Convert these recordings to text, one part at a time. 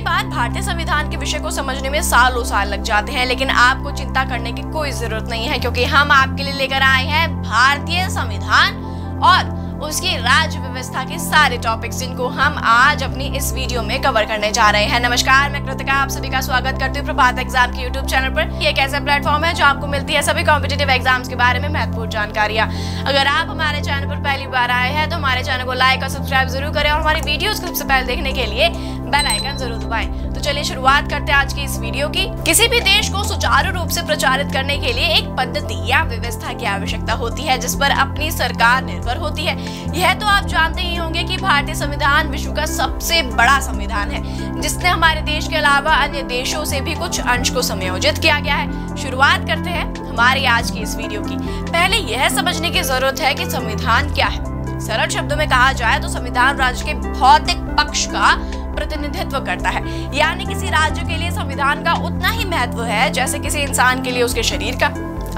बार भारतीय संविधान के विषय को समझने में सालों साल लग जाते हैं, लेकिन आपको चिंता करने की कोई जरूरत नहीं है, क्योंकि हम आपके लिए लेकर आए हैं भारतीय संविधान और उसकी राज्य व्यवस्था के सारे टॉपिक्स, जिनको हम आज अपनी इस वीडियो में कवर करने जा रहे हैं। नमस्कार, मैं कृतिका आप सभी का स्वागत करती हूँ प्रभात एग्जाम के यूट्यूब चैनल पर। ये एक ऐसा प्लेटफॉर्म है जो आपको मिलती है सभी कॉम्पिटिटिव एग्जाम्स के बारे में महत्वपूर्ण जानकारियाँ। अगर आप हमारे चैनल पर पहली बार आए हैं तो हमारे चैनल को लाइक और सब्सक्राइब जरूर करें और हमारी वीडियोस सबसे पहले देखने के लिए बेल आइकन जरूर दबाएं। तो चलिए शुरुआत करते हैं आज की इस वीडियो की। किसी भी देश को सुचारू रूप से प्रचारित करने के लिए एक पद्धति या व्यवस्था की आवश्यकता होती है, जिस पर अपनी सरकार निर्भर होती है। यह तो आप जानते ही होंगे कि भारतीय संविधान विश्व का सबसे बड़ा संविधान है, जिसने हमारे देश के अलावा अन्य देशों से भी कुछ अंश को समायोजित किया गया है। शुरुआत करते हैं हमारी आज की इस वीडियो की। पहले यह समझने की जरूरत है कि संविधान क्या है। सरल शब्दों में कहा जाए तो संविधान राज्य के भौतिक पक्ष का प्रतिनिधित्व करता है, यानी किसी राज्य के लिए संविधान का उतना ही महत्व है जैसे किसी इंसान के लिए उसके शरीर का।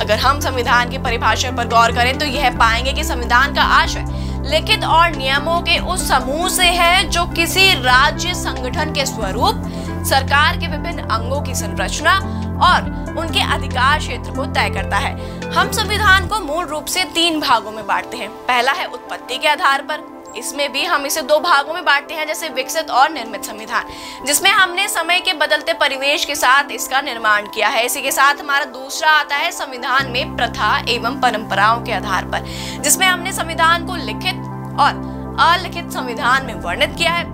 अगर हम संविधान की परिभाषा पर गौर करें तो यह पाएंगे कि संविधान का आशय लिखित और नियमों के उस समूह से है जो किसी राज्य संगठन के स्वरूप, सरकार के विभिन्न अंगों की संरचना और उनके अधिकार क्षेत्र को तय करता है। हम संविधान को मूल रूप से 3 भागों में बांटते हैं। पहला है उत्पत्ति के आधार पर। इसमें भी हम इसे 2 भागों में बांटते हैं, जैसे विकसित और निर्मित संविधान, जिसमें हमने समय के बदलते परिवेश के साथ इसका निर्माण किया है। इसी के साथ हमारा दूसरा आता है संविधान में प्रथा एवं परंपराओं के आधार पर, जिसमें हमने संविधान को लिखित और अलिखित संविधान में वर्णित किया है।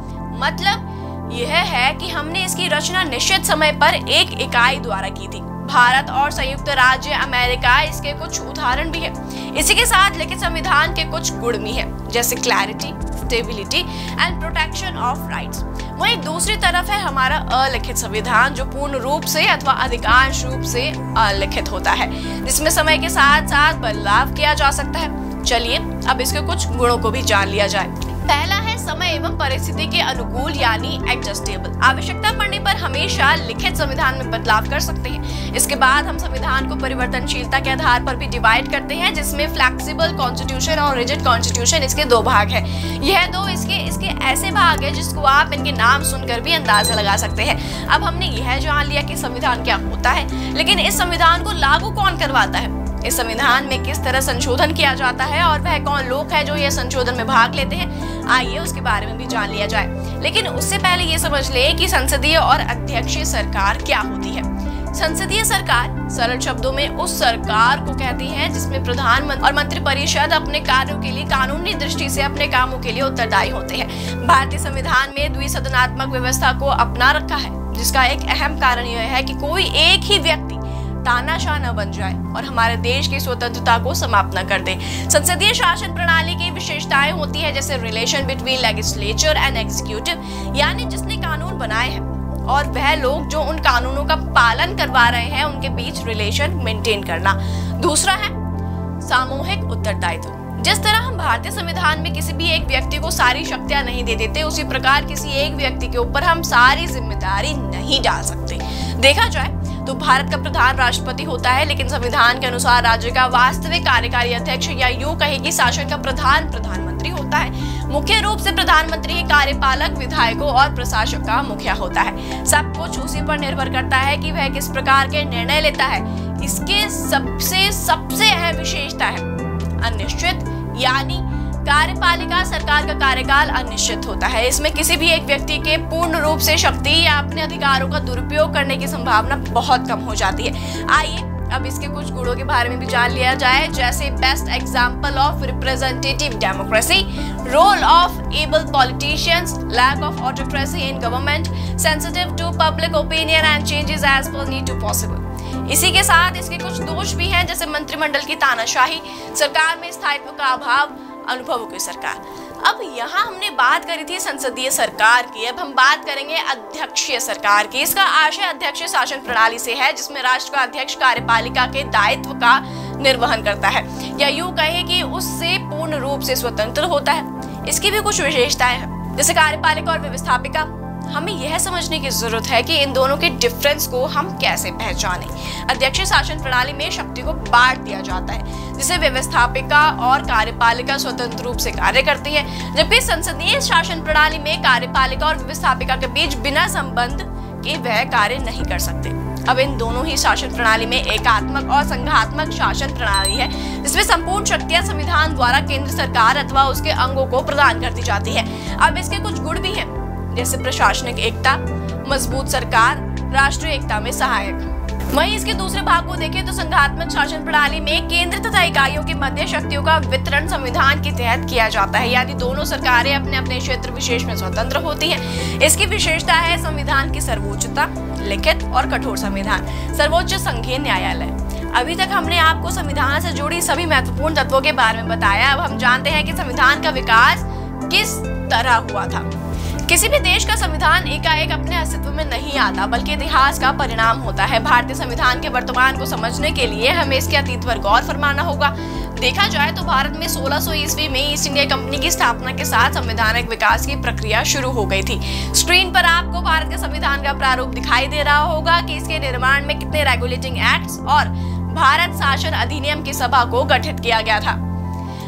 मतलब यह है कि हमने इसकी रचना निश्चित समय पर एक इकाई द्वारा की थी। भारत और संयुक्त राज्य अमेरिका इसके कुछ उदाहरण भी है। इसी के साथ लिखित संविधान के कुछ गुण भी हैं, जैसे clarity, stability and protection of rights. वहीं दूसरी तरफ है हमारा अलिखित संविधान, जो पूर्ण रूप से अथवा अधिकांश रूप से अलिखित होता है, जिसमें समय के साथ साथ बदलाव किया जा सकता है। चलिए अब इसके कुछ गुणों को भी जान लिया जाए। पहला है समय एवं परिस्थिति के अनुकूल, यानी एडजस्टेबल। आवश्यकता पड़ने पर हमेशा लिखित संविधान में बदलाव कर सकते हैं। इसके बाद हम संविधान को परिवर्तनशीलता के आधार पर भी डिवाइड करते हैं, जिसमें फ्लेक्सिबल कॉन्स्टिट्यूशन और रिजिड कॉन्स्टिट्यूशन इसके 2 भाग हैं। यह 2 इसके ऐसे भाग है जिसको आप इनके नाम सुनकर भी अंदाजा लगा सकते हैं। अब हमने यह जान लिया कि संविधान क्या होता है, लेकिन इस संविधान को लागू कौन करवाता है, इस संविधान में किस तरह संशोधन किया जाता है और वह कौन लोग हैं जो ये संशोधन में भाग लेते हैं, आइए उसके बारे में भी जान लिया जाए। लेकिन उससे पहले ये समझ ले कि संसदीय और अध्यक्षीय सरकार क्या होती है। संसदीय सरकार सरल शब्दों में उस सरकार को कहती है जिसमें प्रधानमंत्री और मंत्रिपरिषद अपने कार्यों के लिए कानूनी दृष्टि से अपने कामों के लिए उत्तरदायी होते हैं। भारतीय संविधान में द्विसदनात्मक व्यवस्था को अपना रखा है, जिसका एक अहम कारण यह है कि कोई एक ही व्यक्ति तानाशाह न बन जाए और हमारे देश की स्वतंत्रता को समाप्त न कर दे। संसदीय शासन प्रणाली की विशेषताएं होती है, जैसे relation between legislature and executive, यानी जिसने कानून बनाए हैं और वह लोग जो उन कानूनों का पालन करवा रहे हैं, उनके बीच रिलेशन मेंटेन करना। दूसरा है सामूहिक उत्तरदायित्व। जिस तरह हम भारतीय संविधान में किसी भी एक व्यक्ति को सारी शक्तियां नहीं दे देते, उसी प्रकार किसी एक व्यक्ति के ऊपर हम सारी जिम्मेदारी नहीं डाल सकते। देखा जाए तो भारत का प्रधान राष्ट्रपति होता है, लेकिन संविधान के अनुसार राज्य का वास्तविक कार्यकारी अध्यक्ष, या यूं कहे कि शासन का प्रधान प्रधानमंत्री होता है। मुख्य रूप से प्रधानमंत्री ही कार्यपालक, विधायकों और प्रशासक का मुखिया होता है। सब कुछ उसी पर निर्भर करता है कि वह किस प्रकार के निर्णय लेता है। इसके सबसे अहम विशेषता है अनिश्चित, यानी कार्यपालिका सरकार का कार्यकाल अनिश्चित होता है। इसमें किसी भी एक व्यक्ति के पूर्ण रूप से शक्ति या अपने अधिकारों का दुरुपयोग करने की संभावना बहुत कम हो जाती है। आइए अब इसके कुछ गुणों के बारे में भी जान लिया जाए, जैसे best example of representative democracy, role of able politicians, lack of autocracy in government, sensitive to public opinion and changes as per need to possible. इसी के साथ इसके कुछ दोष भी हैं, जैसे मंत्रिमंडल की तानाशाही, सरकार में स्थायित्व का अभाव, अनुभवों की सरकार। अब यहाँ हमने बात करी थी संसदीय सरकार की, अब हम बात करेंगे अध्यक्षीय सरकार की। इसका आशय अध्यक्षीय शासन प्रणाली से है, जिसमें राष्ट्र का अध्यक्ष कार्यपालिका के दायित्व का निर्वहन करता है, या यूं कहे कि उससे पूर्ण रूप से स्वतंत्र होता है। इसकी भी कुछ विशेषताएं हैं, जैसे कार्यपालिका और व्यवस्थापिका। हमें यह समझने की जरूरत है कि इन दोनों के डिफरेंस को हम कैसे पहचानें। अध्यक्षीय शासन प्रणाली में शक्ति को बांट दिया जाता है, जिसे व्यवस्थापिका और कार्यपालिका स्वतंत्र रूप से कार्य करती है, जबकि संसदीय शासन प्रणाली में कार्यपालिका और व्यवस्थापिका के बीच बिना संबंध के वह कार्य नहीं कर सकते। अब इन दोनों ही शासन प्रणाली में एकात्मक और संघात्मक शासन प्रणाली है, जिसमें संपूर्ण शक्तियां संविधान द्वारा केंद्र सरकार अथवा उसके अंगों को प्रदान कर दी जाती है। अब इसके कुछ गुण भी हैं, जैसे प्रशासनिक एकता, मजबूत सरकार, राष्ट्रीय एकता में सहायक। वहीं इसके दूसरे भाग को देखें तो संघात्मक शासन प्रणाली में केंद्र तथा इकाइयों के मध्य शक्तियों का वितरण संविधान के तहत किया जाता है, यानी दोनों सरकारें अपने अपने क्षेत्र विशेष में स्वतंत्र होती हैं। इसकी विशेषता है संविधान की सर्वोच्चता, लिखित और कठोर संविधान, सर्वोच्च संघीय न्यायालय। अभी तक हमने आपको संविधान से जुड़ी सभी महत्वपूर्ण तत्वों के बारे में बताया। अब हम जानते हैं कि संविधान का विकास किस तरह हुआ था। किसी भी देश का संविधान एकाएक अपने अस्तित्व में नहीं आता, बल्कि इतिहास का परिणाम होता है। भारतीय संविधान के वर्तमान को समझने के लिए हमें इसके अतीत पर गौर फरमाना होगा। देखा जाए तो भारत में 1600 ईस्वी में ईस्ट इंडिया कंपनी की स्थापना के साथ संवैधानिक विकास की प्रक्रिया शुरू हो गई थी। स्क्रीन पर आपको भारत के संविधान का प्रारूप दिखाई दे रहा होगा कि इसके निर्माण में कितने रेगुलेटिंग एक्ट्स और भारत शासन अधिनियम की सभा को गठित किया गया था।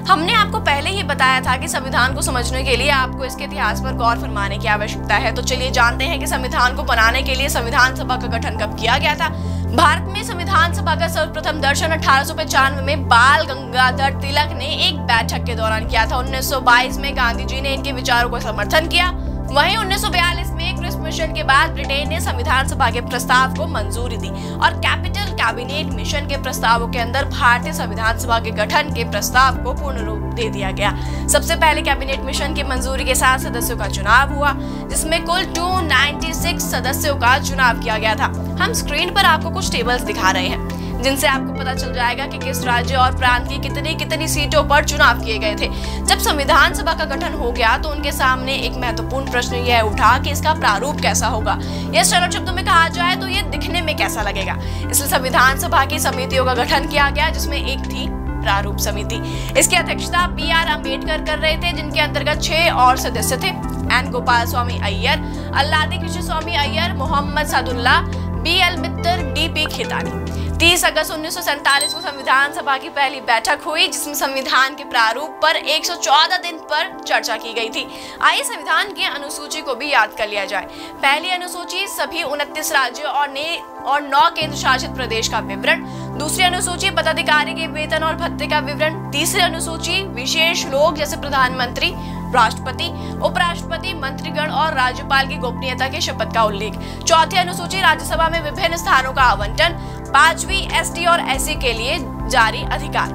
हमने आपको पहले ही बताया था कि संविधान को समझने के लिए आपको इसके इतिहास पर गौर फरमाने की आवश्यकता है। तो चलिए जानते हैं कि संविधान को बनाने के लिए संविधान सभा का गठन कब किया गया था। भारत में संविधान सभा का सर्वप्रथम दर्शन 1895 में बाल गंगाधर तिलक ने एक बैठक के दौरान किया था। 1922 में गांधी जी ने इनके विचारों को समर्थन किया। वहीं 1942 में क्रिप्स मिशन के बाद ब्रिटेन ने संविधान सभा के प्रस्ताव को मंजूरी दी और कैपिटल कैबिनेट मिशन के प्रस्तावों के अंदर भारतीय संविधान सभा के गठन के प्रस्ताव को पूर्ण रूप दे दिया गया। सबसे पहले कैबिनेट मिशन की मंजूरी के साथ सदस्यों का चुनाव हुआ, जिसमें कुल 296 सदस्यों का चुनाव किया गया था। हम स्क्रीन पर आपको कुछ टेबल्स दिखा रहे हैं, जिनसे आपको पता चल जाएगा कि किस राज्य और प्रांत की कितनी सीटों पर चुनाव किए गए थे। जब संविधान सभा का गठन हो गया तो उनके सामने एक महत्वपूर्ण प्रश्न यह उठा कि इसका प्रारूप कैसा होगा। यह सरल शब्दों में कहा जाए तो यह दिखने में कैसा लगेगा। इसलिए संविधान सभा की समितियों का गठन किया गया, जिसमें एक थी प्रारूप समिति। इसकी अध्यक्षता बी.आर. अम्बेडकर कर रहे थे, जिनके अंतर्गत 6 और सदस्य थे। एन. गोपाल स्वामी अय्यर, अल्लादी कृष्ण स्वामी अय्यर, मोहम्मद सादुल्ला, बी.एल. मित्तर, डी.पी. खितानी। 30 अगस्त 1947 को संविधान सभा की पहली बैठक हुई, जिसमें संविधान के प्रारूप पर 114 दिन पर चर्चा की गई थी। आइए संविधान की अनुसूची को भी याद कर लिया जाए। पहली अनुसूची सभी 29 राज्यों और 9 केंद्र शासित प्रदेश का विवरण। दूसरी अनुसूची पदाधिकारी के वेतन और भत्ते का विवरण। तीसरी अनुसूची विशेष लोग जैसे प्रधानमंत्री, राष्ट्रपति, उपराष्ट्रपति, मंत्रीगण और राज्यपाल की गोपनीयता के शपथ का उल्लेख। चौथी अनुसूची राज्यसभा में विभिन्न स्थानों का आवंटन। 5वीं एसटी और एससी के लिए जारी अधिकार।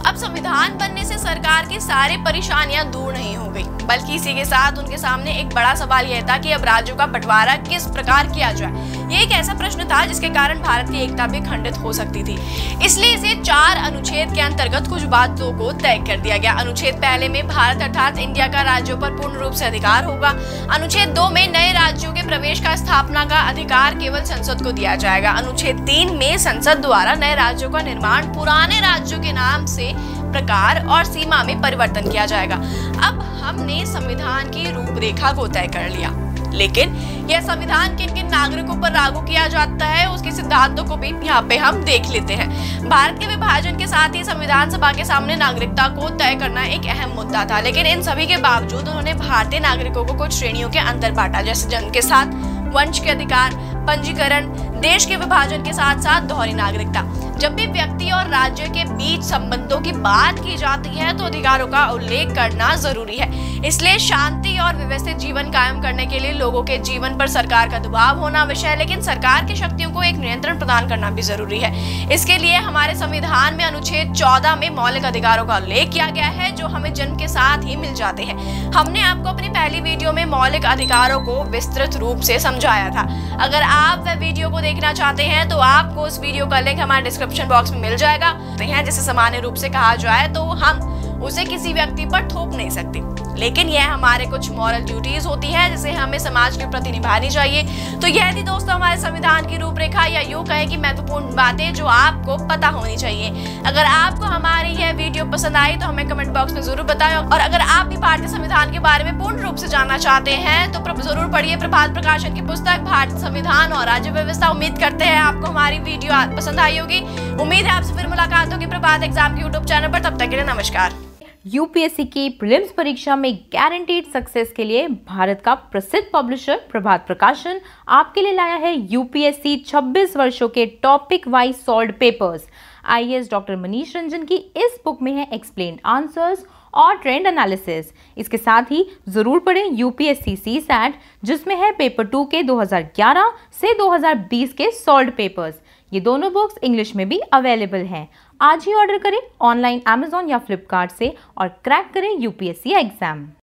अब संविधान बनने से सरकार की सारी परेशानियां दूर नहीं हो गई, बल्कि इसी के साथ उनके सामने एक बड़ा सवाल यह था कि अब राज्यों का बंटवारा किस प्रकार किया जाए। ये एक ऐसा प्रश्न था जिसके कारण भारत की एकता भी खंडित हो सकती थी। इसलिए इसे 4 अनुच्छेद के अंतर्गत कुछ बातों को तय कर दिया गया। अनुच्छेद पहले में भारत अर्थात इंडिया का राज्यों पर पूर्ण रूप से अधिकार होगा। अनुच्छेद 2 में नए राज्यों के प्रवेश का स्थापना का अधिकार केवल संसद को दिया जाएगा। अनुच्छेद 3 में संसद द्वारा नए राज्यों का निर्माण पुराने राज्यों के नाम से प्रकार और सीमा में परिवर्तन किया जाएगा। अब हमने संविधान की रूपरेखा को तय कर लिया, लेकिन यह संविधान किन किन नागरिकों पर लागू किया जाता है उसके सिद्धांतों को भी यहाँ पे हम देख लेते हैं। भारत के विभाजन के साथ ही संविधान सभा के सामने नागरिकता को तय करना एक अहम मुद्दा था, लेकिन इन सभी के बावजूद उन्होंने भारतीय नागरिकों को कुछ श्रेणियों के अंदर बांटा, जैसे जन्म के साथ, वंश के अधिकार, पंजीकरण, देश के विभाजन के साथ साथ दोहरी नागरिकता। जब भी व्यक्ति और राज्य के बीच संबंधों की बात की जाती है तो अधिकारों का उल्लेख करना जरूरी है। इसलिए शांति और व्यवस्थित जीवन कायम करने के लिए लोगों के जीवन पर सरकार का दबाव होना आवश्यक है, लेकिन सरकार की शक्तियों को एक नियंत्रण प्रदान करना भी जरूरी है। इसके लिए हमारे संविधान में अनुच्छेद 14 में मौलिक अधिकारों का उल्लेख किया गया है, जो हमें जन्म के साथ ही मिल जाते हैं। हमने आपको अपनी पहली वीडियो में मौलिक अधिकारों को विस्तृत रूप से समझाया था। अगर आप वह वीडियो को देखना चाहते हैं तो आपको उस वीडियो का लिंक हमारे डिस्क्रिप्शन बॉक्स में मिल जाएगा। जैसे सामान्य रूप से कहा जाए तो हम उसे किसी व्यक्ति पर थोप नहीं सकते, लेकिन यह हमारे कुछ मॉरल ड्यूटीज होती है जिसे हमें समाज के प्रति निभानी चाहिए। तो यह थी दोस्तों हमारे संविधान की रूपरेखा, या यूं कहें कि महत्वपूर्ण बातें जो आपको पता होनी चाहिए। अगर आपको हमारी यह वीडियो पसंद आई तो हमें कमेंट बॉक्स में जरूर बताएं, और अगर आप भी भारतीय संविधान के बारे में पूर्ण रूप से जानना चाहते हैं तो जरूर पढ़िए प्रभात प्रकाशन की पुस्तक भारतीय संविधान और राज्य व्यवस्था। उम्मीद करते हैं आपको हमारी वीडियो पसंद आई होगी। उम्मीद है आपसे फिर मुलाकात होगी प्रभात एग्जाम के यूट्यूब चैनल पर। तब तक के लिए नमस्कार। यूपीएससी की प्रीलिम्स परीक्षा में गारंटीड सक्सेस के लिए भारत का प्रसिद्ध पब्लिशर प्रभात प्रकाशन आपके लिए लाया है यूपीएससी 26 वर्षों के topic wise solved papers. IAS doctor Manish Ranjan की इस बुक में है एक्सप्लेन्ड आंसर्स और ट्रेंड एनालिसिस। इसके साथ ही जरूर पढ़ें यूपीएससी सीसैट, जिसमें है पेपर 2 के 2011 से 2020 के सॉल्व्ड पेपर्स। ये दोनों बुक्स इंग्लिश में भी अवेलेबल हैं। आज ही ऑर्डर करें ऑनलाइन अमेजॉन या फ्लिपकार्ट से और क्रैक करें यूपीएससी एग्जाम।